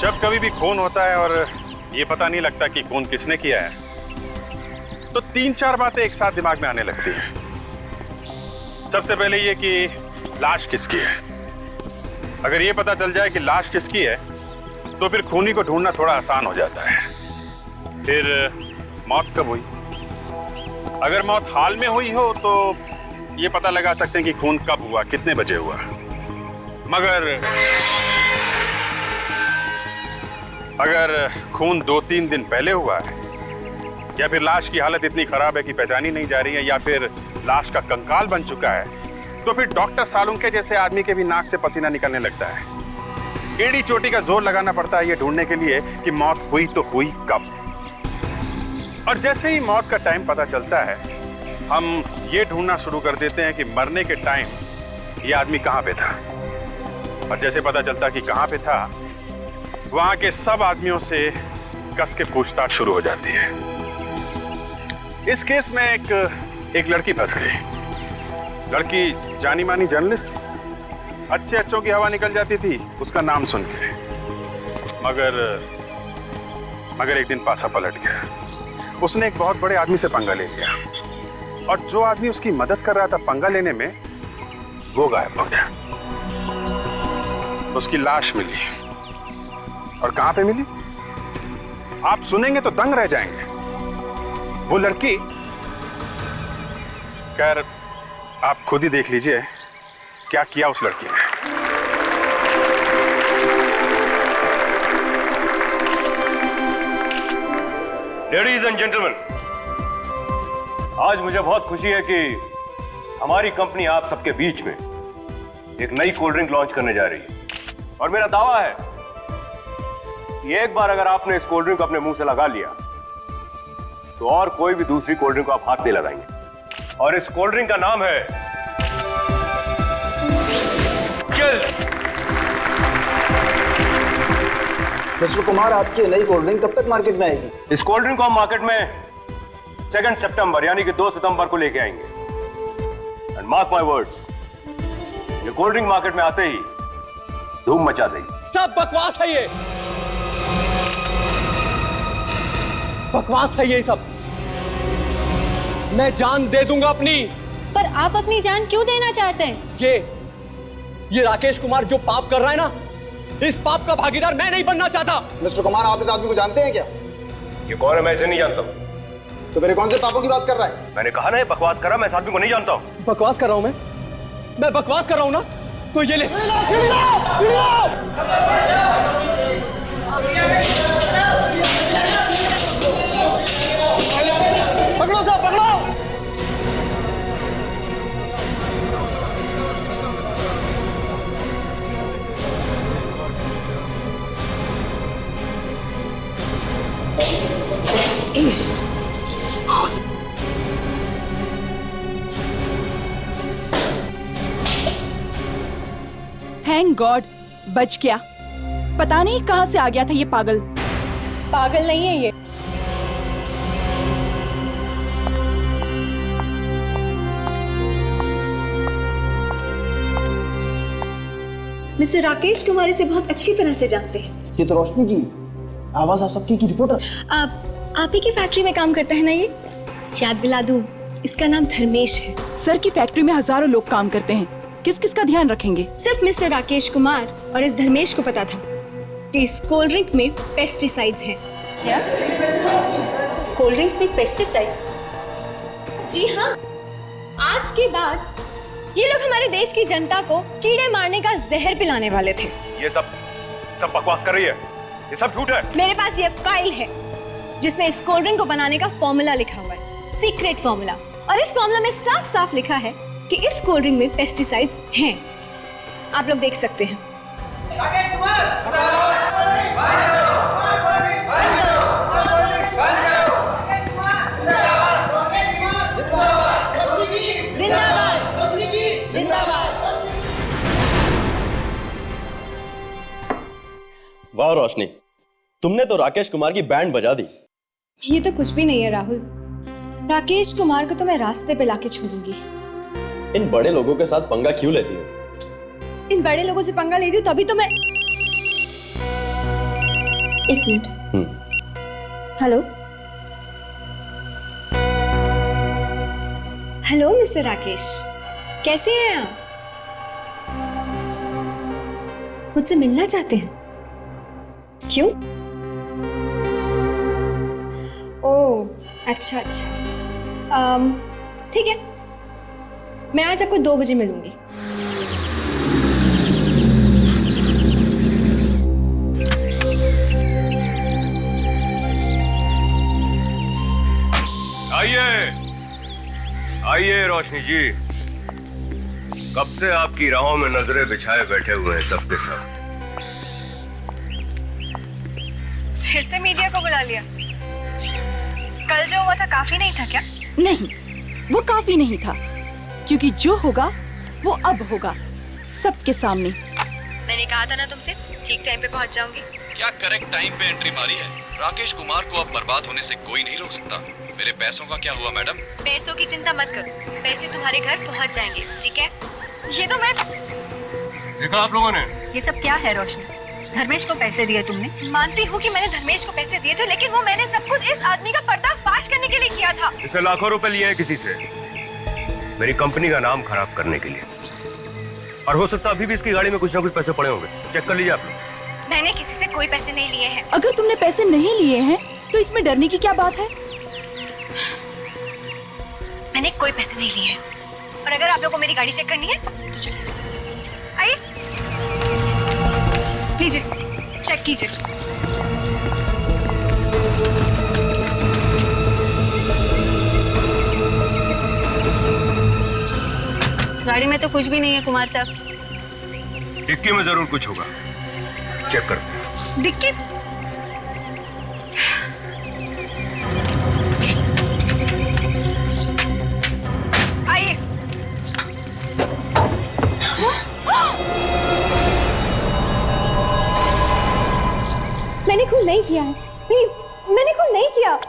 जब कभी भी खून होता है और ये पता नहीं लगता कि खून किसने किया है, तो 3-4 बातें एक साथ दिमाग में आने लगती हैं। सबसे पहले ये कि लाश किसकी है। अगर ये पता चल जाए कि लाश किसकी है, तो फिर खूनी को ढूंढना थोड़ा आसान हो जाता है। फिर मौत कब हुई? अगर मौत हाल में हुई हो तो ये पता लगा सकते हैं कि खून कब हुआ, कितने बजे हुआ। मगर अगर खून 2-3 दिन पहले हुआ है, या फिर लाश की हालत इतनी खराब है कि पहचानी नहीं जा रही है, या फिर लाश का कंकाल बन चुका है, तो फिर डॉक्टर सालुंके जैसे आदमी के भी नाक से पसीना निकलने लगता है। एड़ी चोटी का जोर लगाना पड़ता है ये ढूंढने के लिए कि मौत हुई तो हुई कब। और जैसे ही मौत का टाइम पता चलता है, हम ये ढूंढना शुरू कर देते हैं कि मरने के टाइम ये आदमी कहाँ पे था। और जैसे पता चलता कि कहाँ पे था, वहां के सब आदमियों से कस के पूछताछ शुरू हो जाती है। इस केस में एक लड़की फंस गई। लड़की जानी मानी जर्नलिस्ट थी, अच्छे अच्छों की हवा निकल जाती थी उसका नाम सुन के। मगर एक दिन पासा पलट गया। उसने एक बहुत बड़े आदमी से पंगा ले लिया, और जो आदमी उसकी मदद कर रहा था पंगा लेने में, वो गायब हो गया। उसकी लाश मिली, और कहां पे मिली आप सुनेंगे तो दंग रह जाएंगे। वो लड़की, खैर आप खुद ही देख लीजिए क्या किया उस लड़की ने। लेडीज एंड जेंटलमैन, आज मुझे बहुत खुशी है कि हमारी कंपनी आप सबके बीच में एक नई कोल्ड ड्रिंक लॉन्च करने जा रही है। और मेरा दावा है कि एक बार अगर आपने इस कोल्ड ड्रिंक को अपने मुंह से लगा लिया, तो और कोई भी दूसरी कोल्ड ड्रिंक को आप हाथ नहीं लगाएंगे। और इस कोल्ड ड्रिंक का नाम है चिल। मिस्टर कुमार, आपकी नई कोल्ड ड्रिंक कब तक मार्केट में आएगी? इस कोल्ड ड्रिंक को हम मार्केट में 2 सितंबर यानी कि 2 सितंबर को लेके आएंगे। एंड मार्क माय वर्ड्स, ये कोल्ड ड्रिंक मार्केट में आते ही धूम मचा देगी। सब बकवास है ये, बकवास है ये सब। मैं जान दे दूंगा अपनी। पर आप अपनी जान क्यों देना चाहते हैं? ये राकेश कुमार जो पाप कर रहा है ना, इस पाप का भागीदार मैं नहीं बनना चाहता। मिस्टर कुमार, आप इस आदमी को जानते हैं क्या? ये कौन है? मैं इसे नहीं जानता। तो मेरे कौन से पापों की बात कर रहा है? मैंने कहा ना ये बकवास कर रहा, मैं इस आदमी को नहीं जानता हूं। बकवास कर रहा हूं मैं बकवास कर रहा हूं ना, तो ये ले। पकड़ो साहब, पकड़ो। थैंक गॉड बच गया। पता नहीं कहां से आ गया था ये पागल। पागल नहीं है ये। मिस्टर राकेश कुमार इसे बहुत अच्छी तरह से जानते हैं। ये तो रोशनी जी, आवाज आप सबकी की रिपोर्टर। आप ही की फैक्ट्री में काम करता है ना ये? याद दिला दूं, इसका नाम धर्मेश है। सर की फैक्ट्री में हजारों लोग काम करते हैं, किस किस का ध्यान रखेंगे? सिर्फ मिस्टर राकेश कुमार और इस धर्मेश को पता था कि इस कोल्ड ड्रिंक में पेस्टिसाइड्स हैं। क्या? कोल्ड ड्रिंक्स में पेस्टिसाइड्स? जी हाँ। आज के बाद ये लोग हमारे देश की जनता को कीड़े मारने का जहर पिलाने वाले थे। ये सब बकवास कर रही है, ये सब झूठ है। मेरे पास ये फाइल है जिसमें इस कोल्ड ड्रिंक को बनाने का फॉर्मूला लिखा हुआ है, सीक्रेट फॉर्मूला। और इस फॉर्मूला में साफ साफ लिखा है कि इस कोल्ड ड्रिंक में पेस्टिसाइड्स हैं। आप लोग देख सकते हैं। राकेश कुमार, जिंदाबाद, जिंदाबाद। वाह रोशनी, तुमने तो राकेश कुमार की बैंड बजा दी। ये तो कुछ भी नहीं है राहुल। राकेश कुमार को तो मैं रास्ते पे लाके छोड़ूंगी। इन बड़े लोगों के साथ पंगा क्यों लेती हो? इन बड़े लोगों से पंगा ले रही हूँ तभी तो मैं एक minute. Hello hello mister Rakesh, कैसे हैं आप? मुझसे मिलना चाहते हैं? क्यों? ओह अच्छा अच्छा, ठीक है, मैं आज आपको 2 बजे मिलूंगी। आइए रोशनी जी, कब से आपकी राहों में नजरें बिछाए बैठे हुए हैं सबके सब। फिर से मीडिया को बुला लिया? कल जो हुआ था काफी नहीं था क्या? नहीं, वो काफी नहीं था, क्योंकि जो होगा वो अब होगा, सबके सामने। मैंने कहा था ना तुमसे, ठीक टाइम पे पहुंच जाऊंगी। क्या करेक्ट टाइम पे एंट्री मारी है? राकेश कुमार को अब बर्बाद होने से कोई नहीं रोक सकता। मेरे पैसों का क्या हुआ मैडम? पैसों की चिंता मत करो, पैसे तुम्हारे घर पहुंच जाएंगे, ठीक है? ये तो मैं देखा आप लोगों ने? ये सब क्या है रोशनी? धर्मेश को पैसे दिए तुमने? मानती हूँ कि मैंने धर्मेश को पैसे दिए थे, लेकिन वो मैंने सब कुछ इस आदमी का पर्दाफाश करने के लिए किया था। इसने लाखों रुपए लिए हैं किसी से, मेरी कंपनी का नाम खराब करने के लिए। और हो सकता अभी भी इसकी गाड़ी में कुछ ना कुछ पैसे पड़े होंगे, चेक कर लीजिए आप लोग। मैंने किसी से कोई पैसे नहीं लिए हैं। अगर तुमने पैसे नहीं लिए हैं तो इसमें डरने की क्या बात है? मैंने कोई पैसे नहीं लिए हैं, और अगर आप लोगों को मेरी गाड़ी चेक करनी है तो चलिए, आइए, लीजिए, चेक कीजिए। गाड़ी में तो कुछ भी नहीं है कुमार साहब। डिक्की में जरूर कुछ होगा, चेक कर। डिक्की? आइए। मैंने खून नहीं किया है, प्लीज, मैंने खून नहीं किया।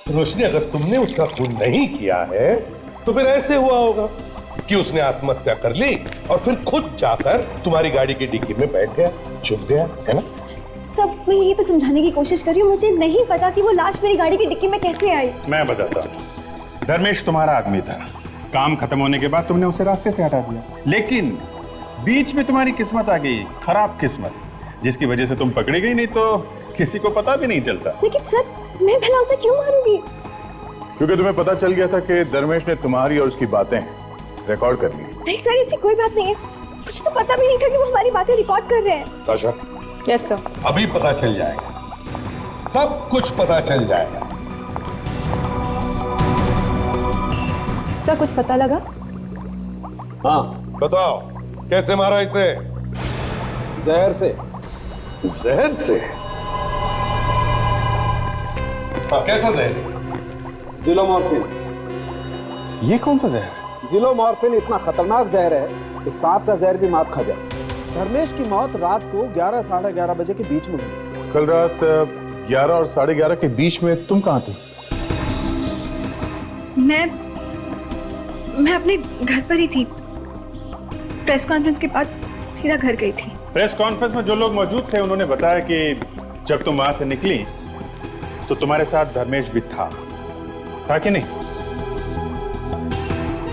रोशनी, अगर तुमने उसका खून नहीं किया है तो फिर ऐसे हुआ होगा कि उसने आत्महत्या कर ली और फिर खुद जाकर तुम्हारी गाड़ी की डिक्की में बैठ गया, छुप गया, है ना? सब मैं यही तो समझाने की कोशिश कर रही हूँ, मुझे नहीं पता कि वो लाश मेरी गाड़ी की डिक्की में कैसे आई। मैं बताता हूँ, धर्मेश तुम्हारा आदमी था, काम खत्म होने के बाद तुमने उसे रास्ते से हटा दिया, लेकिन बीच में तुम्हारी किस्मत आ गई, खराब किस्मत, जिसकी वजह से तुम पकड़ी गई, नहीं तो किसी को पता भी नहीं चलता। लेकिन सर, मैं भला उसे क्यों मारूंगी? क्योंकि तुम्हें पता चल गया था कि धर्मेश ने तुम्हारी और उसकी बातें रिकॉर्ड कर ली। नहीं सर, ऐसी कोई बात नहीं है, मुझे तो पता भी नहीं था कि वो हमारी बातें रिकॉर्ड कर रहे हैं। ताशा, यस सर। अभी पता चल जाएगा, सब कुछ पता चल जाएगा। सर, कुछ पता लगा? हाँ, बताओ, कैसे मारा इसे? जहर से। जहर से? हाँ, कैसा जहर? जिलोमॉर्फिन। ये कौन सा जहर? जिलोमॉर्फिन इतना खतरनाक जहर है कि सांप का जहर भी मात खा जाए। धर्मेश की मौत रात को 11 साढ़े 11 बजे के बीच में हुई। कल रात 11 और 11:30 के बीच में तुम कहाँ थे? मैं अपने घर पर ही थी, प्रेस कॉन्फ्रेंस के बाद सीधा घर गई थी। प्रेस कॉन्फ्रेंस में जो लोग मौजूद थे उन्होंने बताया कि जब तुम वहां से निकली तो तुम्हारे साथ धर्मेश भी था कि नहीं?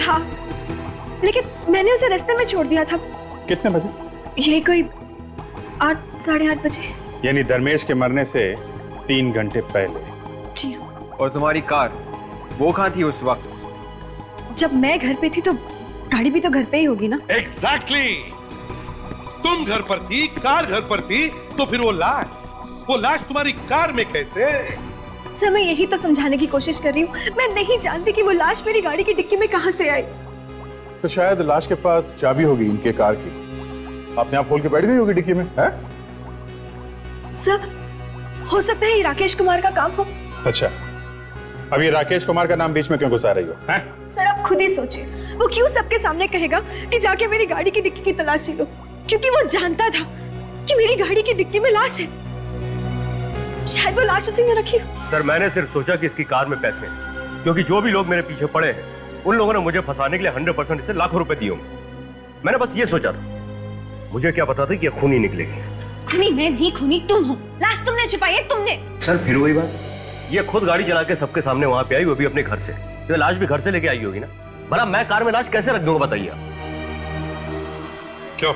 था, लेकिन मैंने उसे रास्ते में छोड़ दिया था। कितने बजे? यही कोई 8 साढ़े 8 बजे। यानी धर्मेश के मरने से 3 घंटे पहले। जी। और तुम्हारी कार, वो कहाँ थी उस वक्त? जब मैं घर पे थी तो गाड़ी भी तो घर पे ही होगी ना? एग्जैक्टली। तुम घर पर थी, कार घर पर थी, तो फिर वो लाश तुम्हारी कार में कैसे? सर, मैं यही तो समझाने की कोशिश कर रही हूँ, मैं नहीं जानती कि वो लाश मेरी गाड़ी की डिक्की में कहाँ से आई। तो शायद लाश के पास चाबी होगी इनके कार की, अपने आप खोल के बैठ गई होगी डिक्की में, है? सर, हो सकता है ये राकेश कुमार का काम हो। अच्छा, अब ये राकेश कुमार का नाम बीच में क्यों घुसा रही हो? हैं? सर, आप खुद ही सोचिए, वो क्यों सबके सामने कहेगा कि जाके मेरी गाड़ी की डिक्की की तलाशी लो? क्योंकि वो जानता था कि मेरी गाड़ी की डिक्की में लाश है। शायद वो लाश उसी ने रखी हो। सर, मैंने सिर्फ सोचा कि इसकी कार में पैसे हैं, क्योंकि जो भी लोग मेरे पीछे पड़े हैं उन लोगों ने मुझे फंसाने के लिए 100% इसे लाखों रुपए दिए होंगे। मैंने बस ये सोचा था, मुझे क्या पता था कि ये खूनी निकलेगी। खूनी मैं नहीं, खूनी तुम हो। लाश तुमने छुपाई है, तुमने। सर फिर वही बात, ये खुद गाड़ी चला के सबके सामने वहां पे आई, वो भी अपने घर से। तो लाश भी घर से लेके आई होगी ना। भला मैं कार में लाश कैसे रख दूंगा बताइए आप? क्यों?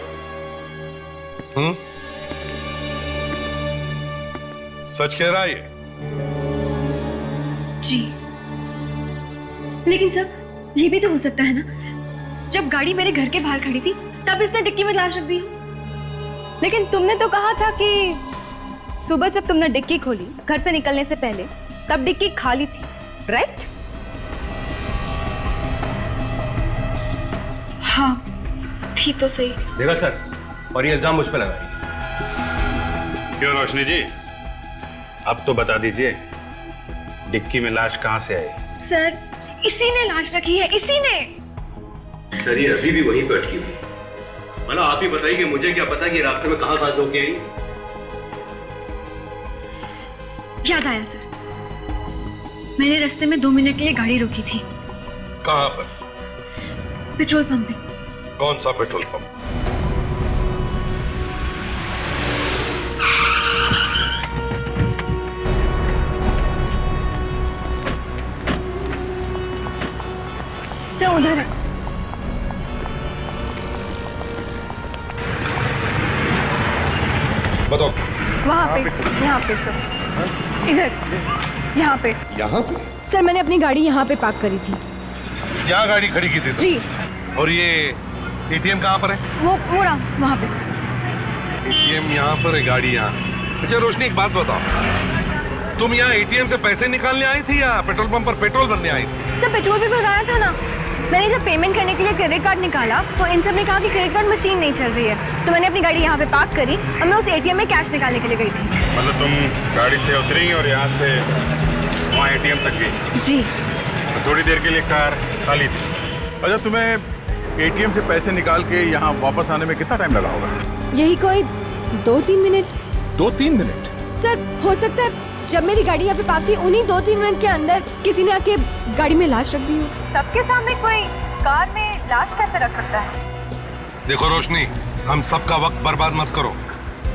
सच कह रहा है ये? जी, लेकिन सर ये भी तो हो सकता है ना, जब गाड़ी मेरे घर के बाहर खड़ी थी तब इसने डिक्की में लाश रख दी हो। लेकिन तुमने तो कहा था कि सुबह जब तुमने डिक्की खोली घर से निकलने से पहले, तब डिक्की खाली थी, राइट? हाँ, थी तो सही। देखा सर, और ये इल्जाम मुझ पे लगाई। क्यों रोशनी जी, अब तो बता दीजिए डिक्की में लाश कहां से आई? सर इसी ने लाश रखी है, इसी ने। सर ये अभी भी वहीं पे अटकी हुई। मतलब आप ही बताइए कि मुझे क्या पता कि रास्ते में कहां से होके आई। याद आया सर, मैंने रास्ते में 2 मिनट के लिए गाड़ी रोकी थी। कहां पर? पेट्रोल पंप पे। कौन सा पेट्रोल पंप? सर उधर है। बताओ। वहाँ पे, यहाँ पे सर, इधर, यहाँ पे। यहाँ पे? सर मैंने अपनी गाड़ी यहाँ पे पार्क करी थी। यहाँ गाड़ी खड़ी की थी? जी। और ये एटीएम कहाँ पर है? वो रहा वहाँ पे। एटीएम यहाँ पर है, गाड़ी यहाँ। अच्छा रोशनी एक बात बताओ, तुम यहाँ एटीएम से पैसे निकालने आई थी या पेट्रोल पंप पर पेट्रोल भरने आई थी? सर पेट्रोल भी भराया था ना। मैंने जब पेमेंट करने के लिए क्रेडिट कार्ड निकाला तो इन सब ने कहा कि क्रेडिट कार्ड मशीन नहीं चल रही है, तो मैंने अपनी गाड़ी यहाँ पे पार्क करी और मैं उस एटीएम में कैश निकालने के लिए गई थी। मतलब तुम गाड़ी से उतरी और यहाँ से वहाँ एटीएम तक गई? जी। तो थोड़ी देर के लिए कार खाली थी। अच्छा, तुम्हें एटीएम से पैसे निकाल के यहाँ वापस आने में कितना टाइम लगा होगा? यही कोई 2-3 मिनट। 2-3 मिनट? सर हो सकता है जब मेरी गाड़ी यहाँ पे पार्क थी उन्हीं 2-3 मिनट के अंदर किसी ने आके गाड़ी में लाश रख दी हो। सबके सामने कोई कार में लाश कैसे रख सकता है? देखो रोशनी, हम सबका वक्त बर्बाद मत करो,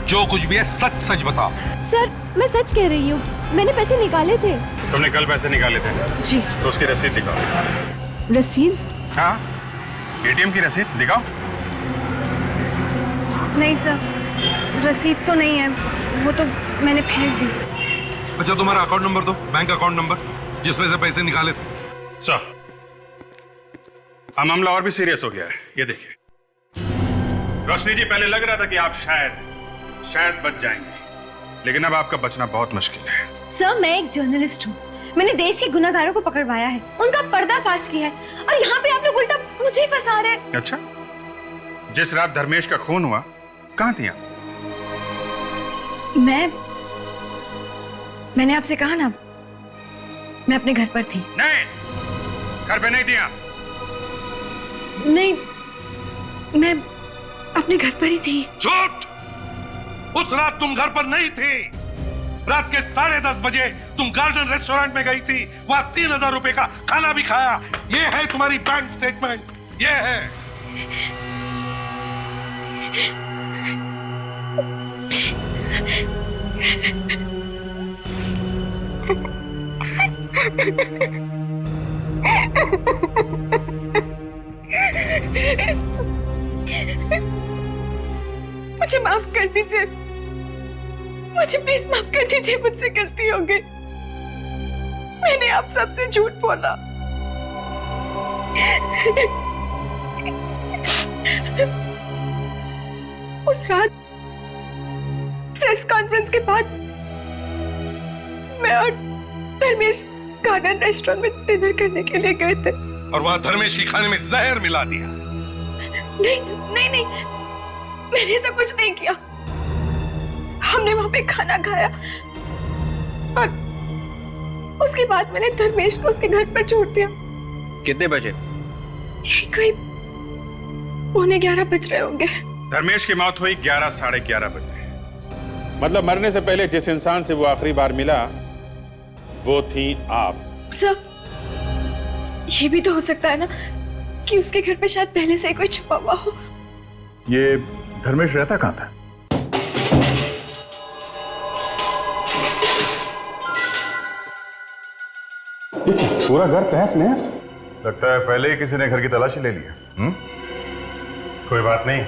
जो कुछ भी है सच सच बताओ। सर मैं सच कह रही हूँ, मैंने पैसे निकाले थे। तुमने कल पैसे निकाले थे? जी। तो उसकी रसीद दिखाओ। रसीद? हाँ, एटीएम की रसीद दिखाओ। नहीं सर, रसीद तो नहीं है, वो तो मैंने फेंक दी। अच्छा तुम्हारा अकाउंट नंबर दो, बैंक अकाउंट नंबर जिसमें से पैसे निकाले थे। सर, अब मामला और भी सीरियस हो गया है। ये देखिए रोशनी जी, पहले लग रहा था कि आप शायद बच जाएंगे, लेकिन अब आपका बचना बहुत मुश्किल है। सर मैं एक जर्नलिस्ट हूँ, मैंने देश के गुनाहगारों को पकड़वाया है, उनका पर्दाफाश किया है, और यहाँ पे आप लोग उल्टा मुझे ही फंसा रहे हैं। अच्छा, जिस रात धर्मेश का खून हुआ कहाँ थी आप? मैंने आपसे कहा ना, मैं अपने घर पर थी। नहीं, घर पे नहीं थी आप। नहीं, मैं अपने घर पर ही थी। झूठ! उस रात तुम घर पर नहीं थी। रात के 10:30 बजे तुम गार्डन रेस्टोरेंट में गई थी, वहां 3000 रुपए का खाना भी खाया। ये है तुम्हारी बैंक स्टेटमेंट, ये है। मुझे माफ कर दीजिए, मुझे प्लीज माफ कर दीजिए, मुझसे गलती हो गई। मैंने आप सबसे झूठ बोला। उस रात प्रेस कॉन्फ्रेंस के बाद मैं और धर्मेश गार्डन रेस्टोरेंट में डिनर करने के लिए गए थे, और वहां धर्मेश के खाने में जहर मिला दिया। नहीं, मैंने ऐसा कुछ नहीं किया। हमने वहां पे खाना खाया और उसके बाद मैंने धर्मेश को उसके घर पर छोड़ दिया। कितने बजे? यही कोई 11:15 बज रहे होंगे। धर्मेश की मौत हुई 11 साढ़े 11 बजे। मतलब मरने से पहले जिस इंसान से वो आखिरी बार मिला वो थी आप। सर, ये भी तो हो सकता है ना कि उसके घर पे शायद पहले से कोई छुपा हुआ हो। ये धर्मेश रहता कहाँ था? पूरा घर तहस नहस। लगता है पहले ही किसी ने घर की तलाशी ले ली है। कोई बात नहीं,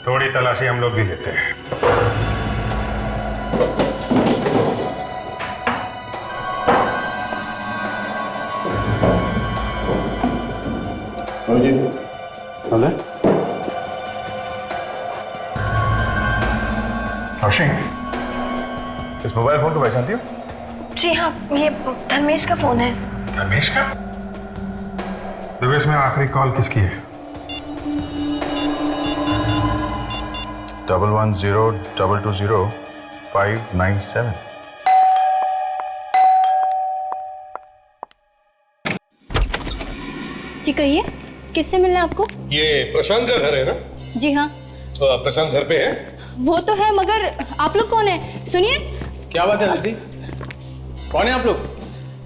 थोड़ी तलाशी हम लोग भी लेते हैं। जी हेलो रोशनी, इस मोबाइल फोन को पहचानती हो? जी हाँ, ये धर्मेश का फोन है। धर्मेश का? दिवेश में आखिरी कॉल किसकी है? 110220-597। जी कहिए, किससे मिलना है आपको? ये प्रशांत का घर है ना? जी हाँ। तो प्रशांत घर पे है? वो तो है, मगर आप लोग कौन है? सुनिए। क्या बात है दीदी? कौन है आप लोग?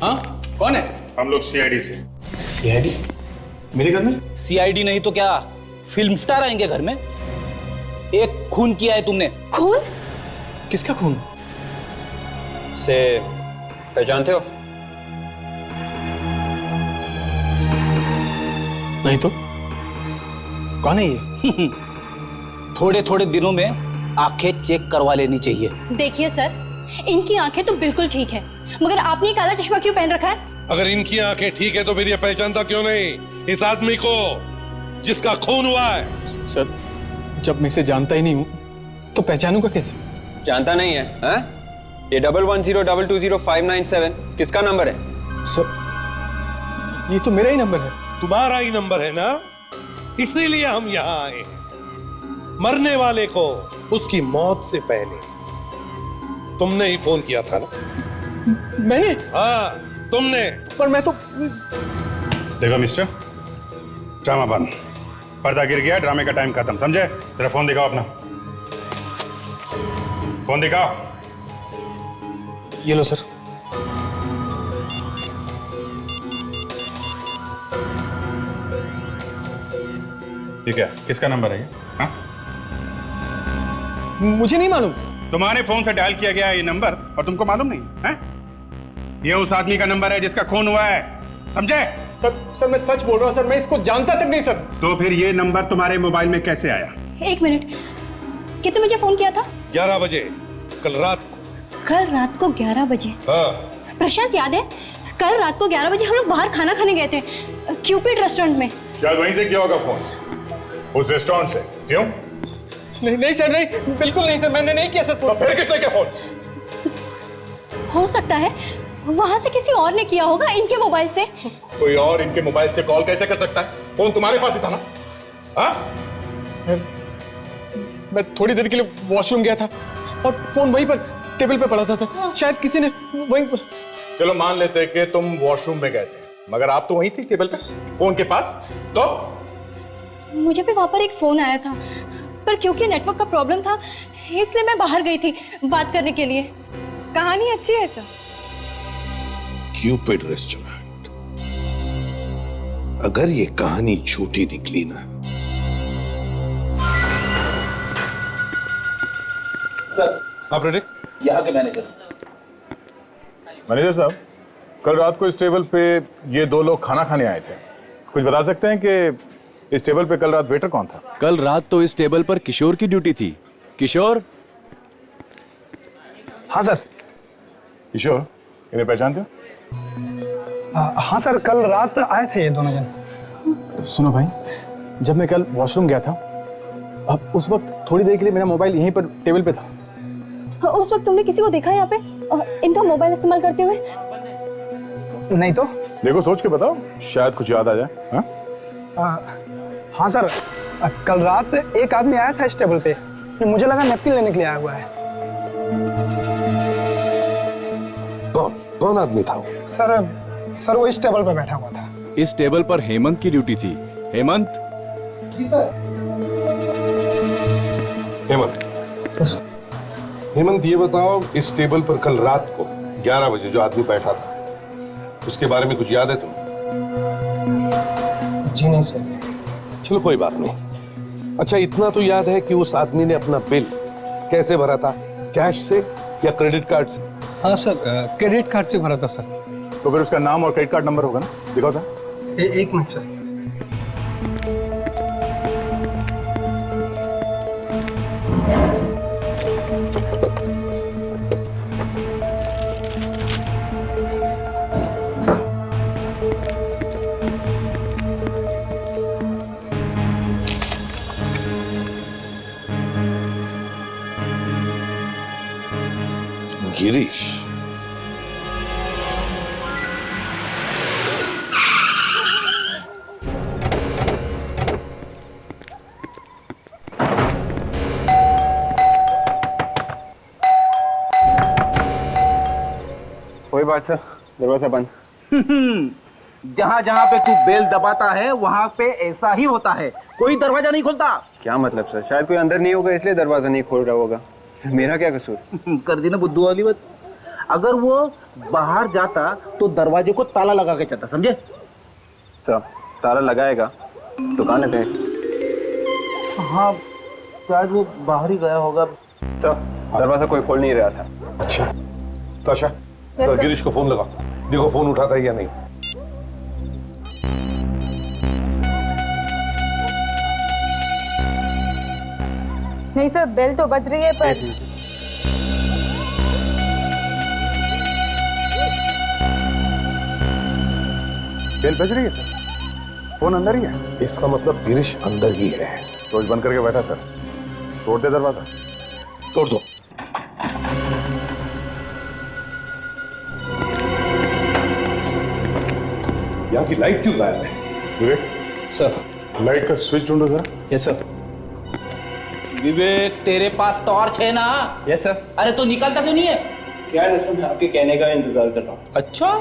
हाँ, कौन है? हम लोग सीआईडी से। सीआईडी? मेरे घर में? सीआईडी नहीं तो क्या फिल्म स्टार आएंगे घर में? एक खून किया है तुमने। खून? किसका खून? से पहचानते हो? नहीं तो कौन है ये? थोड़े थोड़े दिनों में आंखें चेक करवा लेनी चाहिए। देखिए सर, इनकी आंखें तो बिल्कुल ठीक है, मगर आपने काला चश्मा क्यों पहन रखा है? अगर इनकी आंखें ठीक है तो फिर ये पहचानता क्यों नहीं इस आदमी को जिसका खून हुआ है? सर, जब मैं इसे जानता ही नहीं हूँ तो पहचानूंगा कैसे? जानता नहीं है? हाँ? ये 110220-597 किसका नंबर है? सर, ये तो मेरा ही नंबर है। तुम्हारा ही नंबर है ना, इसीलिए हम यहाँ आए हैं। मरने वाले को उसकी मौत से पहले तुमने ही फोन किया था ना? मैंने? हाँ, तुमने। पर मैं तो देखो मिस्टर, ड्रामा बंद, पर्दा गिर गया, ड्रामे का टाइम खत्म, समझे? तेरा फोन दिखाओ अपना, फोन दिखाओ। ये लो सर। ठीक है, किसका नंबर है ये? हाँ? मुझे नहीं मालूम। तुम्हारे फोन से डायल किया गया है ये नंबर और तुमको मालूम नहीं है? ये उस आदमी का नंबर है जिसका खून हुआ है, समझे? सर मैं सच बोल रहा हूँ सर, मैं इसको जानता तक नहीं सर। तो फिर ये नंबर तुम्हारे मोबाइल में कैसे आया? एक मिनट, कितने बजे फोन किया था? 11 बजे कल रात को। कल रात को 11 बजे? हाँ। प्रशांत, याद है? कल रात को 11 बजे हम लोग बाहर खाना खाने गए थे, क्यूपिड रेस्टोरेंट में। शायद वहीं से किया होगा फोन, उस रेस्टोरेंट से। क्यों? नहीं सर, नहीं, बिल्कुल नहीं सर, मैंने नहीं किया सर फोन। तो फिर किसने किया फोन? हो सकता है वहां से किसी और ने किया होगा, इनके मोबाइल से। कोई और इनके मोबाइल से कॉल कैसे कर सकता है? फोन तुम्हारे पास ही था ना? हाँ? सर, मैं थोड़ी देर के लिए वॉशरूम गया था और फोन वहीं पर टेबल पे पड़ा था सर। शायद किसी ने वहीं पर। चलो मान लेते कि तुम वॉशरूम में गए थे, मगर आप तो वहीं थी टेबल पे, फोन के पास। तो मुझे भी वहां पर एक फोन आया था, पर क्योंकि नेटवर्क का प्रॉब्लम था इसलिए मैं बाहर गई थी बात करने के लिए। कहानी अच्छी है सर। क्यूपिड रेस्टोरेंट, अगर ये कहानी झूठी निकली ना। सर, आप रेडी? यहाँ के मैनेजर साहब, कल रात को इस टेबल पे ये दो लोग खाना खाने आए थे। कुछ बता सकते हैं कि इस टेबल पे कल रात वेटर कौन था? कल रात तो इस टेबल पर किशोर की ड्यूटी थी। किशोर? हाँ सर। किशोर, इन्हें पहचानते हो? हाँ सर, कल रात आए थे ये दोनों जन। सुनो भाई, जब मैं कल वॉशरूम गया था, अब उस वक्त थोड़ी देर के लिए मेरा मोबाइल यहीं पर टेबल पे था। उस वक्त तुमने किसी को देखा यहाँ पे इनका मोबाइल इस्तेमाल करते हुए? नहीं तो। देखो, सोच के बताओ, शायद कुछ याद आ जाए। हाँ सर, कल रात एक आदमी आया था इस टेबल पे, मुझे लगा नैपकिन लेने के लिए आया हुआ है। कौन आदमी था वो? सर वो इस टेबल पे बैठा हुआ था। इस टेबल पर हेमंत की ड्यूटी थी। हेमंत? जी सर। हेमंत, ये बताओ, इस टेबल पर कल रात को 11 बजे जो आदमी बैठा था, उसके बारे में कुछ याद है तुम्हें? जी नहीं सर। चलो कोई बात नहीं। अच्छा, इतना तो याद है कि उस आदमी ने अपना बिल कैसे भरा था, कैश से या क्रेडिट कार्ड से? हाँ सर, क्रेडिट कार्ड से भरा था सर। तो तो फिर उसका नाम और क्रेडिट कार्ड नंबर होगा ना? दिखाओ सर। एक मिनट सर। गिरीश, कोई बात सर, दरवाजा बंद। जहाँ जहाँ पे तू बेल दबाता है वहाँ पे ऐसा ही होता है, कोई दरवाजा नहीं खोलता। क्या मतलब सर? शायद कोई अंदर नहीं होगा इसलिए दरवाजा नहीं खोल रहा होगा। मेरा क्या कसूर? कर दी ना बुद्धू वाली बात। अगर वो बाहर जाता तो दरवाजे को ताला लगा के जाता, समझे? सर ताला लगाएगा तो कहाँ पे? हाँ शायद वो बाहर ही गया होगा। सर दरवाजा कोई खोल नहीं रहा था। अच्छा ताशा, तो गिरीश को फोन लगा, देखो फोन उठाता है या नहीं। नहीं सर, बेल तो बज रही है पर बेल बज रही है सर, फोन अंदर ही है। इसका मतलब गिरीश अंदर ही है। रोज बंद करके बैठा सर, तोड़ दे दरवाजा। तोड़ दो। यहाँ की लाइट क्यों गायब है? विवेक सर। लाइट का स्विच ढूंढो जरा। Yes sir. विवेक तेरे पास टॉर्च है ना? Yes sir. अरे तो निकालता क्यों नहीं है? क्या है सर, मैं आपके कहने का इंतजार कर रहा हूँ। अच्छा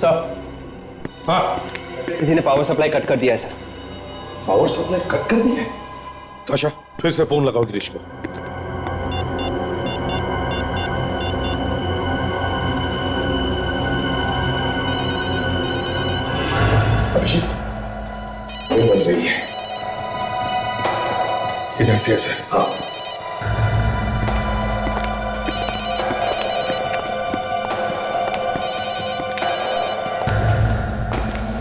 सर। हाँ, किसी ने पावर सप्लाई कट कर दिया है सर। पावर सप्लाई कट कर दिया है? ताशा फिर से फोन लगाओ गिरीश को। अभिषेक, फोन बज रही है। इधर से सर। हाँ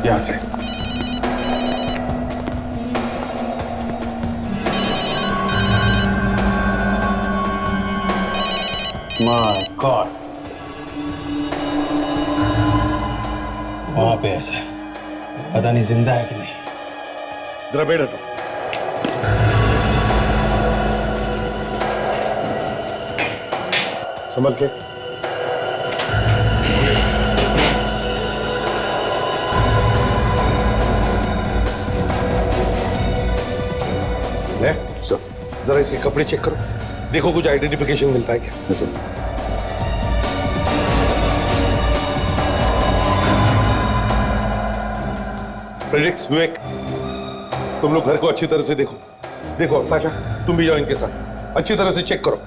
यहां से। माय गॉड, वहां पे ऐसा है, पता नहीं जिंदा है कि नहीं। जरा बैठ हटो। संभल के। सर जरा इसके कपड़े चेक करो, देखो कुछ आइडेंटिफिकेशन मिलता है क्या? सर फ्रेडरिक्स, विवेक, तुम लोग घर को अच्छी तरह से देखो। देखो ताशा, तुम भी जाओ इनके साथ, अच्छी तरह से चेक करो।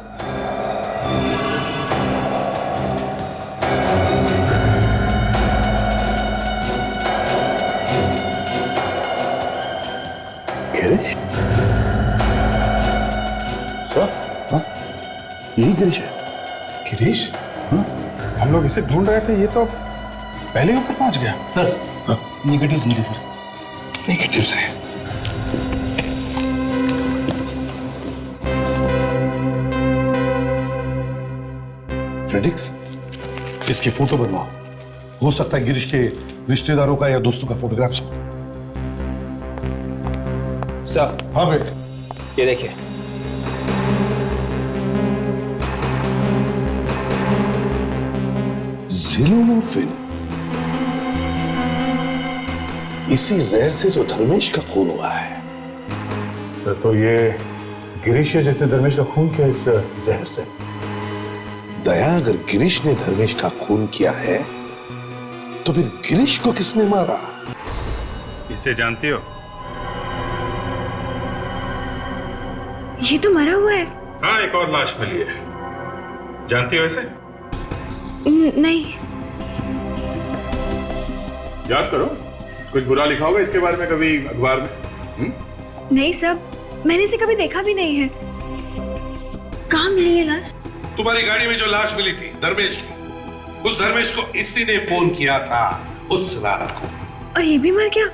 गिरीश सर, हाँ यही गिरीश है। गिरीश? हाँ? हम लोग इसे ढूंढ रहे थे, ये तो पहले ही ऊपर पहुंच गया। सर नेगेटिव मिले सर। नेगेटिव है। फ्रेडिक्स, इसकी फोटो बनवाओ, हो सकता है गिरीश के रिश्तेदारों का या दोस्तों का फोटोग्राफ्स हो। सर। हाँ बेट, ये देखिए। ज़ीरोमॉर्फिन, इसी जहर से जो धर्मेश का खून हुआ है। सर तो ये गिरीश है जिसने धर्मेश का खून किया इस जहर से। दया, अगर गिरीश ने धर्मेश का खून किया है तो फिर गिरीश को किसने मारा? इसे जानती हो? ये तो मरा हुआ है। हाँ, एक और लाश मिली है। जानती हो इसे? नहीं। याद करो, कुछ बुरा लिखा होगा इसके बारे में कभी अखबार में? नहीं सब, मैंने इसे कभी देखा भी नहीं है। कहाँ मिली है लाश? तुम्हारी गाड़ी में जो लाश मिली थी धर्मेश की, उस धर्मेश को इसी ने फोन किया था उस रात को। और ये भी मर गया?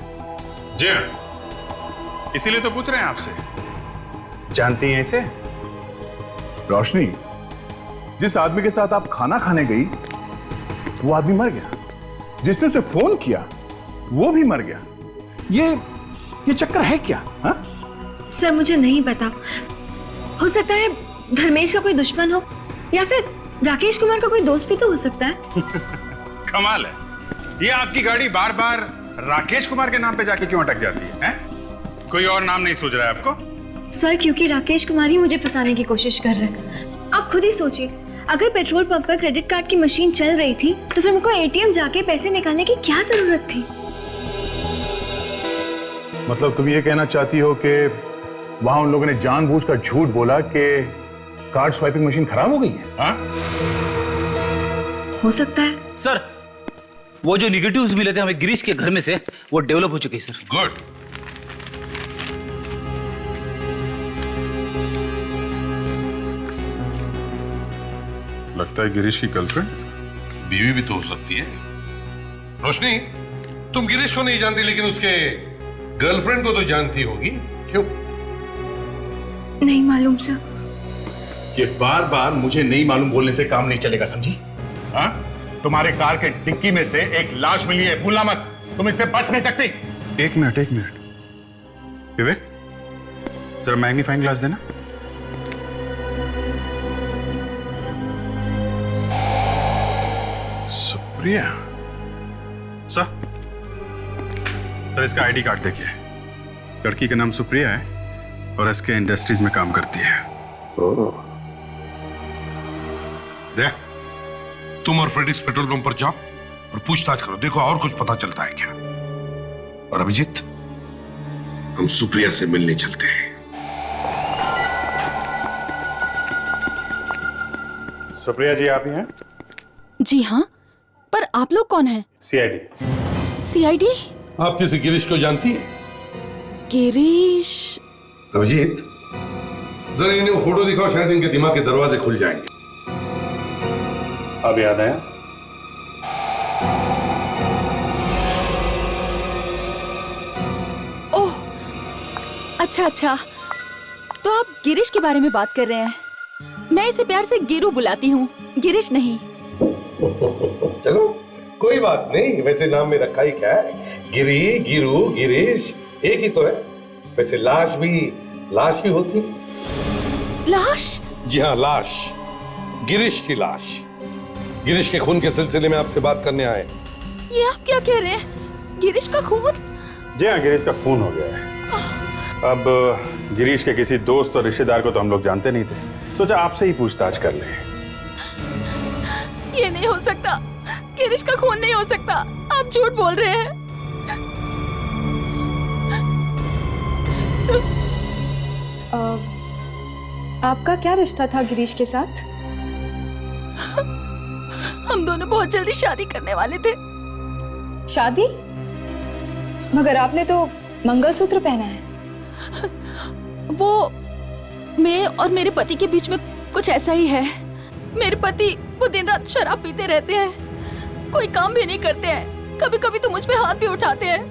जी हाँ, इसीलिए तो पूछ रहे हैं आपसे, जानती हैं इसे? रोशनी, जिस आदमी के साथ आप खाना खाने गई वो आदमी मर गया, जिसने उसे फोन किया वो भी मर गया। ये चक्कर है क्या? हा? सर मुझे नहीं पता, हो सकता है धर्मेश का कोई दुश्मन हो या फिर राकेश कुमार का कोई दोस्त भी तो हो सकता है। कमाल है, ये आपकी गाड़ी बार बार राकेश कुमार के नाम पे जाके क्यों अटक जाती है? कोई और नाम नहीं सूझ रहा है आपको? सर क्योंकि राकेश कुमार ही मुझे फंसाने की कोशिश कर रहे हैं। आप खुद ही सोचिए, अगर पेट्रोल पंप पर क्रेडिट कार्ड की मशीन चल रही थी तो फिर मुझको एटीएम जाके पैसे निकालने की क्या जरूरत थी? मतलब तुम ये कहना चाहती हो कि वहां उन लोगों ने जानबूझकर झूठ बोला कि कार्ड स्वाइपिंग मशीन खराब हो गई है? हाँ? हो सकता है। सर वो जो निगेटिव्स मिले थे हमें गिरीश के घर में से, वो डेवलप हो चुके हैं सर। गुड। लगता है गिरीश की गर्लफ्रेंड, बीवी भी तो हो सकती है। रोशनी, तुम गिरीश को नहीं जानती लेकिन उसके गर्लफ्रेंड को तो जानती होगी, क्यों? नहीं मालूम सर। ये बार बार मुझे नहीं मालूम बोलने से काम नहीं चलेगा, समझी? हाँ? तुम्हारे कार के डिक्की में से एक लाश मिली है, भूलना मत, तुम इससे बच नहीं सकती। एक मिनट विवेक, जरा मैग्नीफाइंग ग्लास देना। सुप्रिया सर इसका आईडी कार्ड देखिए, लड़की का नाम सुप्रिया है और एसके इंडस्ट्रीज में काम करती है। देख, तुम और फ्रेडिक्स पेट्रोल पंप पर जाओ और पूछताछ करो, देखो और कुछ पता चलता है क्या। और अभिजीत, हम सुप्रिया से मिलने चलते हैं। सुप्रिया जी आप ही हैं? जी हाँ, पर आप लोग कौन हैं? सीआईडी। सीआईडी? आप किसी गिरीश को जानती हैं? गिरीश? अभिजीत, जरा इन्हें वो फोटो दिखाओ, शायद इनके दिमाग के दरवाजे खुल जाएंगे। अब याद आया? ओह, अच्छा, तो आप गिरीश के बारे में बात कर रहे हैं। मैं इसे प्यार से गिरू बुलाती हूँ, गिरीश नहीं। चलो कोई बात नहीं, वैसे नाम में रखा ही क्या है, गिरी, गिरू, गिरीश एक ही तो है। वैसे लाश भी लाश ही होती। लाश? जी हाँ, लाश, गिरीश की लाश। गिरीश के खून के सिलसिले में आपसे बात करने आए। ये आप क्या कह रहे हैं? गिरीश का खून? जी हाँ, गिरीश का खून हो गया है। अब गिरीश के किसी दोस्त और रिश्तेदार को तो हम लोग जानते नहीं थे, सोचा आपसे ही पूछताछ कर लें। ये नहीं हो सकता, गिरीश का खून नहीं हो सकता, आप झूठ बोल रहे हैं। आपका क्या रिश्ता था गिरीश के साथ? हम दोनों बहुत जल्दी शादी करने वाले थे। शादी? मगर आपने तो मंगलसूत्र पहना है। वो मैं और मेरे पति के बीच में कुछ ऐसा ही है। मेरे पति वो दिन रात शराब पीते रहते हैं, कोई काम भी नहीं करते हैं, कभी कभी तो मुझ पे हाथ भी उठाते हैं।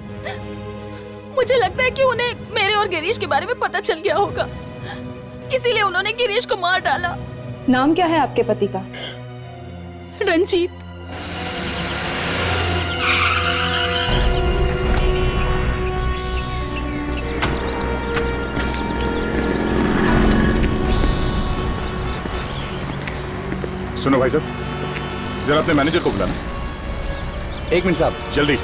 मुझे लगता है कि उन्हें मेरे और गिरीश के बारे में पता चल गया होगा, इसीलिए उन्होंने गिरीश को मार डाला। नाम क्या है आपके पति का? रंजीत। सुनो भाई साहब, जरा अपने मैनेजर को बुलाना। एक मिनट साहब। जल्दी।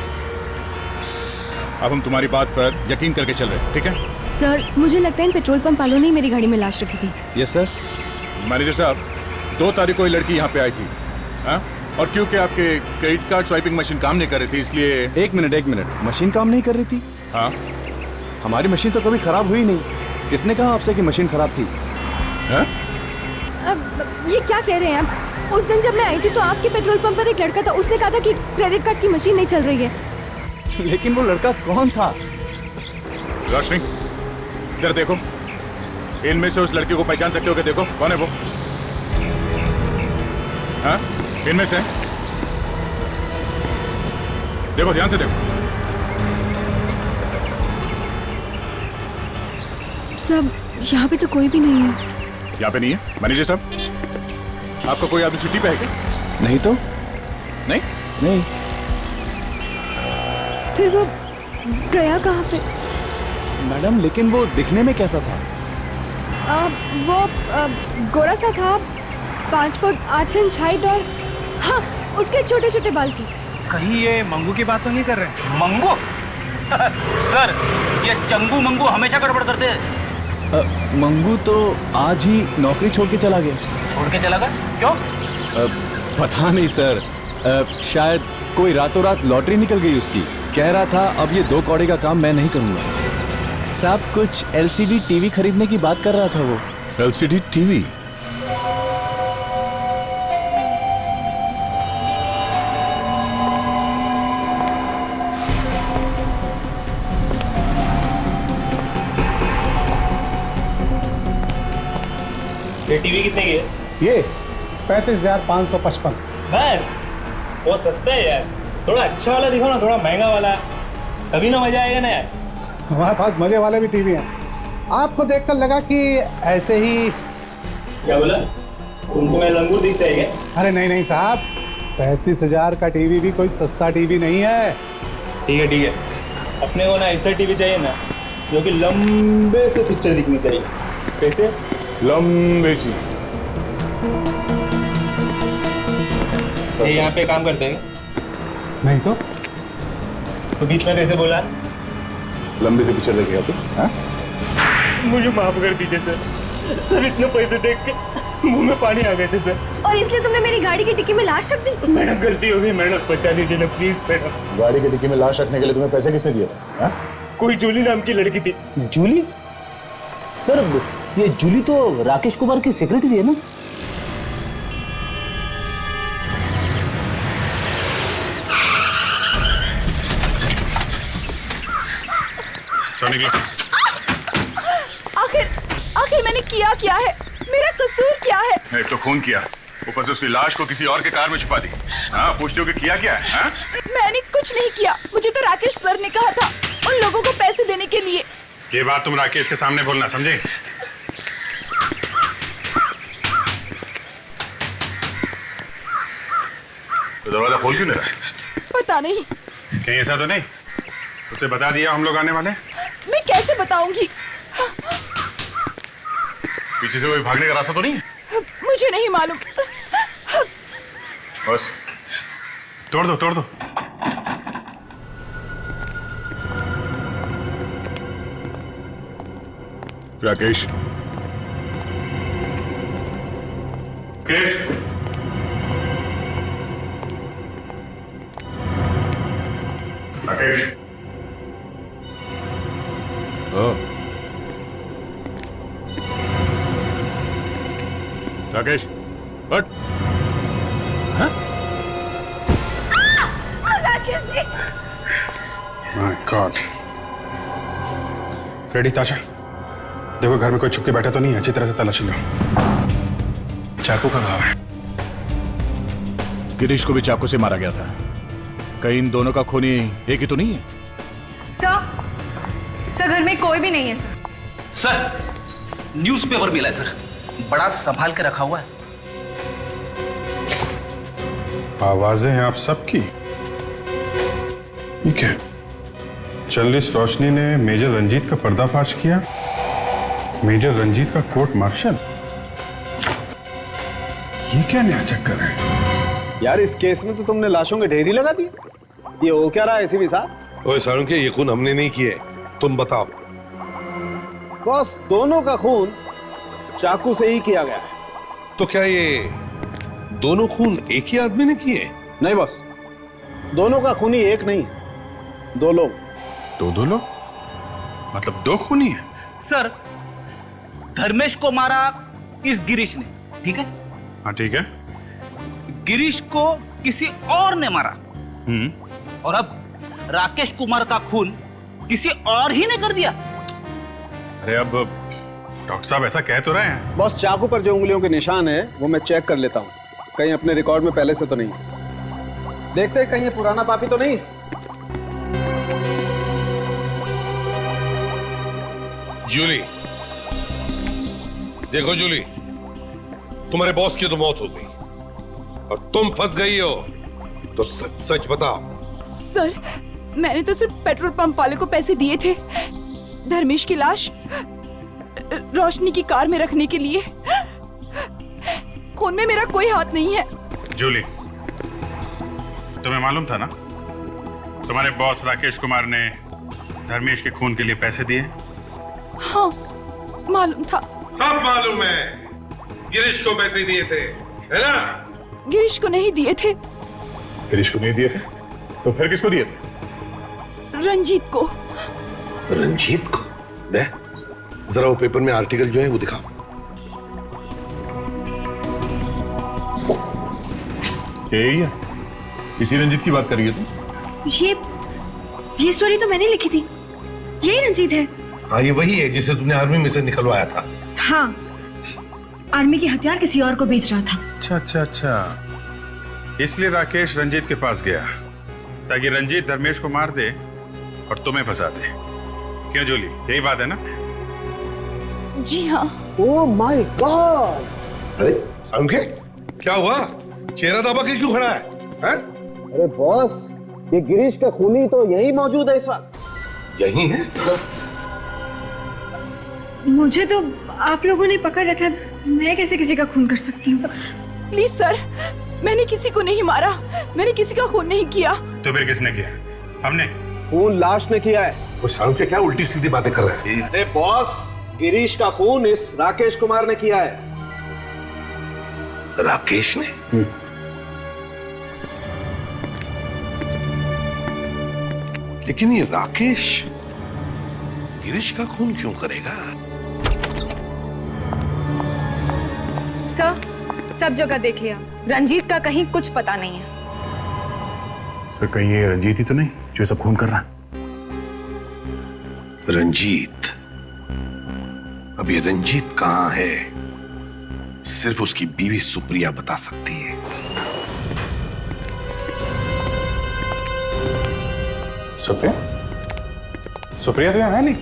अब हम तुम्हारी बात पर यकीन करके चल रहे हैं, ठीक है? सर मुझे लगता है इन पेट्रोल पंप वालों ने मेरी गाड़ी में लाश रखी थी। Yes sir. मैनेजर साहब, 2 तारीख को ये लड़की यहाँ पे आई थी, हाँ? और क्योंकि आपके क्रेडिट कार्ड स्वाइपिंग मशीन काम नहीं कर रही थी, इसलिए। एक मिनट, मशीन काम नहीं कर रही थी? हाँ। हमारी मशीन तो कभी खराब हुई नहीं। किसने कहा आपसे कि मशीन खराब थी? हाँ? अब ये क्या कह रहे हैं आप? उस दिन जब मैं आई थी तो आपके पेट्रोल पंप पर एक लड़का था, उसने कहा था कि क्रेडिट कार्ड की मशीन नहीं चल रही है। लेकिन वो लड़का कौन था? रोशनी, जरा देखो, इनमें से उस लड़के को पहचान सकते हो क्या? देखो कौन है वो? हाँ, इनमें से देखो, ध्यान से देखो। सब यहाँ पे तो कोई भी नहीं है। यहाँ पे नहीं है? मैनेजर साहब, आपका कोई आदमी छुट्टी पे है क्या? नहीं तो नहीं नहीं। फिर वो गया कहाँ पे? मैडम लेकिन वो दिखने में कैसा था? वो गोरा सा था, 5 फुट 8 इंच हाइट और हाँ, उसके छोटे छोटे बाल थे। कहीं ये मंगू की बात तो नहीं कर रहे? मंगू? सर, ये चंगू मंगू हमेशा गड़बड़ करते हैं। मंगू तो आज ही नौकरी छोड़ के चला गया। छोड़ के चला गया? क्यों? पता नहीं सर, शायद कोई रातों रात लॉटरी निकल गई उसकी। कह रहा था अब ये 2 कौड़े का काम मैं नहीं करूंगा। साहब कुछ LCD टीवी खरीदने की बात कर रहा था वो। LCD TV? ये टीवी कितने की है? ये 35,555। बस वो सस्ता है यार। थोड़ा अच्छा वाला दिखाओ ना, थोड़ा महंगा वाला, तभी ना मजा आएगा ना यार। हमारे पास मजे वाले भी टीवी हैं। आपको देखकर लगा कि ऐसे ही। क्या बोला? तुमको मैं लंगूर दिखता है क्या? अरे नहीं नहीं साहब, 35,000 का टीवी भी कोई सस्ता टीवी नहीं है। ठीक है ठीक है, अपने को ना ऐसा टीवी चाहिए ना जो कि लंबे से पिक्चर दिखनी चाहिए। कैसे? लंबे सी। ये यहाँ पे काम करते हैं? नहीं तो बीच में कैसे बोला? लंबे से पिक्चर देखेगा तू? हाँ? मुझे माफ कर दीजिए सर, इतने पैसे देख के मुंह में पानी आ गए थे सर। और इसलिए तुमने मेरी गाड़ी की डिक्की में लाश रख दी? मैडम गलती हो गई मैडम, बचा दीजिए ना प्लीज मैडम। गाड़ी की डिक्की में लाश रखने के लिए तुम्हें पैसे किसने दिए थे? हाँ? कोई जूली नाम की लड़की थी। जूली? सर ये जूली तो राकेश कुमार की सेक्रेटरी है ना? आखिर मैंने किया क्या है? मेरा कसूर क्या है? एक तो खून किया, ऊपर से उसकी लाश को किसी और के कार में छुपा दी। हाँ, पूछते हो कि किया क्या है? हाँ? मैंने कुछ नहीं किया, मुझे तो राकेश सर ने कहा था उन लोगों को पैसे देने के लिए। ये बात तुम राकेश के सामने बोलना, समझे? तो दरवाजा खोल क्यों नहीं रहा? पता नहीं। कहीं ऐसा तो नहीं उसे बता दिया हम लोग आने वाले? मैं कैसे बताऊंगी? पीछे से कोई भागने का रास्ता तो नहीं है? मुझे नहीं मालूम। बस तोड़ दो, तोड़ दो। राकेश, राकेश, राकेश, हट। My God. फ्रेडी, ताशा, देखो घर में कोई छुप के बैठा तो नहीं है, अच्छी तरह से तलाशी लो। चाकू का घाव है। गिरीश को भी चाकू से मारा गया था। कहीं इन दोनों का खूनी एक ही तो नहीं है? सर घर में कोई भी नहीं है सर। सर न्यूज़पेपर मिला है सर, बड़ा संभाल के रखा हुआ है। आवाजें हैं आप सबकी। ठीक है, जर्नलिस्ट रोशनी ने मेजर रंजीत का पर्दाफाश किया। मेजर रंजीत का कोर्ट मार्शल, ये क्या नया चक्कर है? यार इस केस में तो तुमने लाशों के ढेर ही लगा दिए। ये हो क्या रहा है एसीपी साहब? ओए सारुंके, ये खून हमने नहीं किए, तुम बताओ। बॉस, दोनों का खून चाकू से ही किया गया है। तो क्या ये दोनों खून एक ही आदमी ने किए? नहीं बॉस, दोनों का खूनी एक नहीं, 2 लोग। दो लोग? मतलब 2 खूनी है? सर धर्मेश को मारा इस गिरीश ने, ठीक है? हाँ ठीक है। गिरीश को किसी और ने मारा, और अब राकेश कुमार का खून किसी और ही ने कर दिया। अरे अब डॉक्टर साहब ऐसा कह तो रहे हैं। बॉस, चाकू पर जो उंगलियों के निशान है वो मैं चेक कर लेता हूँ, कहीं अपने रिकॉर्ड में पहले से तो नहीं। देखते हैं कहीं ये पुराना पापी तो नहीं। जूली, देखो जूली, तुम्हारे बॉस की तो मौत हो गई और तुम फंस गई हो, तो सच सच बताओ। सर, मैंने तो सिर्फ पेट्रोल पंप वाले को पैसे दिए थे धर्मेश की लाश रोशनी की कार में रखने के लिए। खून में मेरा कोई हाथ नहीं है। जूली, तुम्हें मालूम था ना तुम्हारे बॉस राकेश कुमार ने धर्मेश के खून के लिए पैसे दिए? हाँ, मालूम था। सब मालूम है। गिरीश को पैसे दिए थे, है ना? गिरीश को नहीं दिए थे। गिरीश को नहीं दिए थे तो फिर किसको दिए थे? रंजीत को। रंजीत को? दे जरा वो पेपर में आर्टिकल जो है वो दिखाओ। यही है, इसी रंजीत की बात करिए तुम। ये स्टोरी तो मैंने लिखी थी। यही रंजीत है। हाँ, ये वही है जिसे तुमने आर्मी में से निकलवाया था। हाँ, आर्मी के हथियार किसी और को बेच रहा था। अच्छा अच्छा अच्छा, इसलिए राकेश रंजीत के पास गया ताकि रंजीत धर्मेश को मार दे और तुम्हें फंसा दे। क्यों जूली, यही बात है ना? जी हाँ। Oh my God! अरे समझे क्या हुआ? चेहरा दबा के क्यों खड़ा है? अरे बॉस, ये गिरीश का खूनी तो यही मौजूद है इस वक्त। यही है? मुझे तो आप लोगों ने पकड़ रखा है, मैं कैसे किसी का खून कर सकती हूँ? प्लीज सर, मैंने किसी को नहीं मारा, मैंने किसी का खून नहीं किया। तो फिर किसने किया? हमने। खून लाश ने किया है। वो साहब क्या उल्टी सीधी बातें कर रहे हैं? अरे बॉस, गिरीश का खून इस राकेश कुमार ने किया है। राकेश ने? लेकिन ये राकेश गिरीश का खून क्यों करेगा? सर, सब जगह देख लिया, रंजीत का कहीं कुछ पता नहीं है। सर, कहीं ये रंजीत ही तो नहीं जो सब खून कर रहा है? रंजीत? अब ये रंजीत कहां है, सिर्फ उसकी बीवी सुप्रिया बता सकती है। सुप्रिया? सुप्रिया तो यहाँ है नहीं।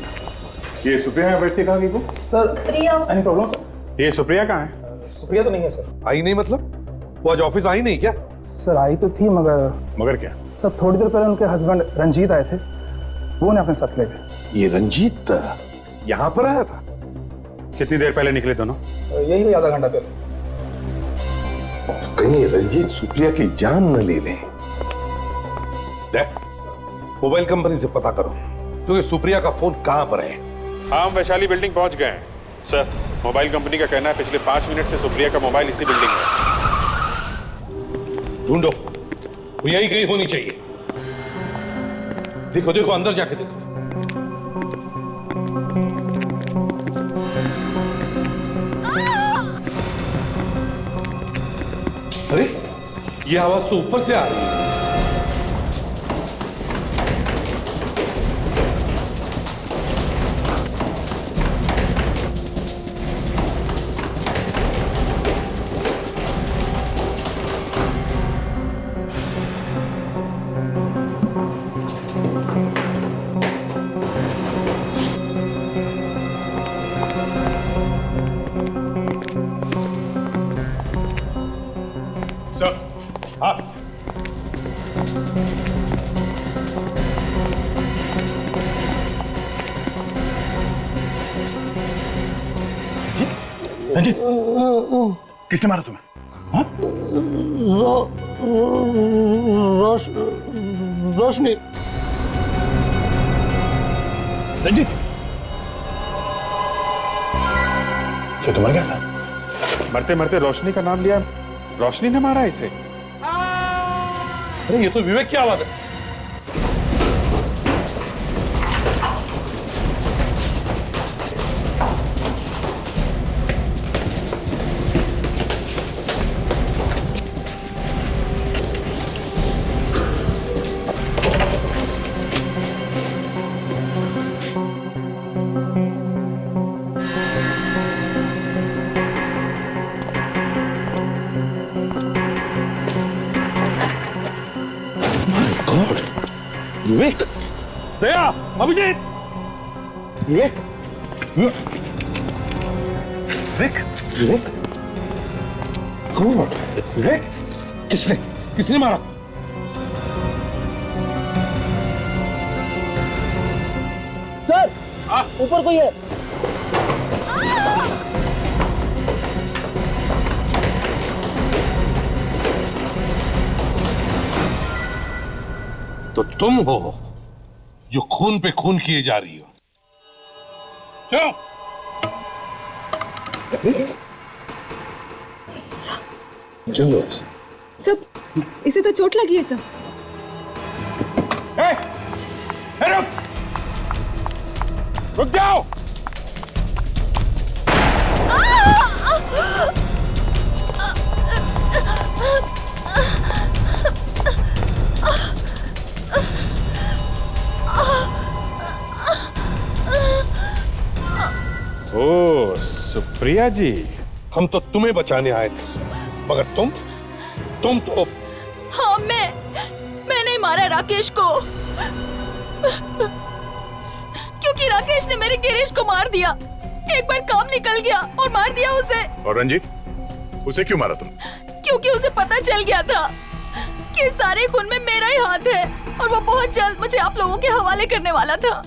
ये सुप्रिया यहाँ बैठती कहाँ गई वो? Sir, any problem sir? ये सुप्रिया कहाँ है? सुप्रिया तो नहीं है सर। आई नहीं मतलब? वो आज ऑफिस आई नहीं क्या? सर आई तो थी, मगर क्या? सर थोड़ी देर पहले उनके हस्बैंड रंजीत आए थे, वो उन्हें अपने साथ ले गए। ये रंजीत यहाँ पर आया था? कितनी देर पहले निकले दोनों? यही आधा घंटा पहले। कहीं रंजीत सुप्रिया की जान न ले लें। मोबाइल कंपनी से पता करो तो ये सुप्रिया का फोन कहां पर है। हाँ, हम वैशाली बिल्डिंग पहुंच गए हैं सर। मोबाइल कंपनी का कहना है पिछले 5 मिनट से सुप्रिया का मोबाइल इसी बिल्डिंग में है। ढूंढो, वो यही कहीं होनी चाहिए। देखो देखो, अंदर जाके देखो। अरे ये आवाज तो ऊपर से आ रही है। सर, हाँ। रंजीत, किसने मारा तुम्हें? हाँ? रोशनी। रंजीत, क्या तुम्हारे क्या साथ? मरते मरते रोशनी का नाम लिया, रोशनी ने मारा इसे? अरे ये तो विवेक की आवाज है। विवेक, दया, अभिजीत, विवेक, विवेक, विवेक, कौन? विवेक, किसने मारा? सर, ऊपर कोई है। तो तुम हो जो खून पे खून किए जा रही हो। क्यों? सब इसे तो चोट लगी है सब। रुक जाओ। ओ सुप्रिया जी, हम तो तुम्हें बचाने आए थे, मगर तुम तो। हाँ, मैंने मारा राकेश को, क्योंकि राकेश ने मेरे गिरीश को मार दिया। एक बार काम निकल गया और मार दिया उसे। और रंजीत, उसे क्यों मारा तुम? क्योंकि उसे पता चल गया था कि सारे खून में मेरा ही हाथ है और वो बहुत जल्द मुझे आप लोगों के हवाले करने वाला था,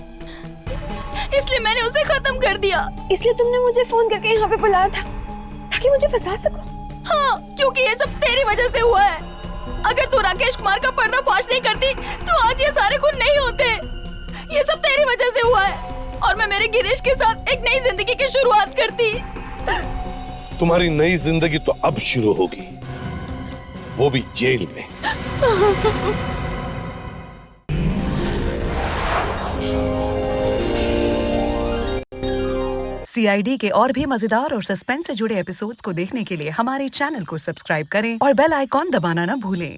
इसलिए मैंने उसे खत्म कर दिया। इसलिए तुमने मुझे फोन करके यहाँ पे बुलाया था ताकि मुझे फंसा सको? हाँ, क्योंकि ये सब तेरी वजह से हुआ है। अगर तू राकेश कुमार का पर्दाफाश नहीं करती तो आज ये सारे खून नहीं होते। ये सब तेरी वजह से हुआ है और मैं मेरे गिरीश के साथ एक नई जिंदगी की शुरुआत करती। तुम्हारी नई जिंदगी तो अब शुरू होगी, वो भी जेल में। CID के और भी मजेदार और सस्पेंस से जुड़े एपिसोड्स को देखने के लिए हमारे चैनल को सब्सक्राइब करें और बेल आइकॉन दबाना ना भूलें।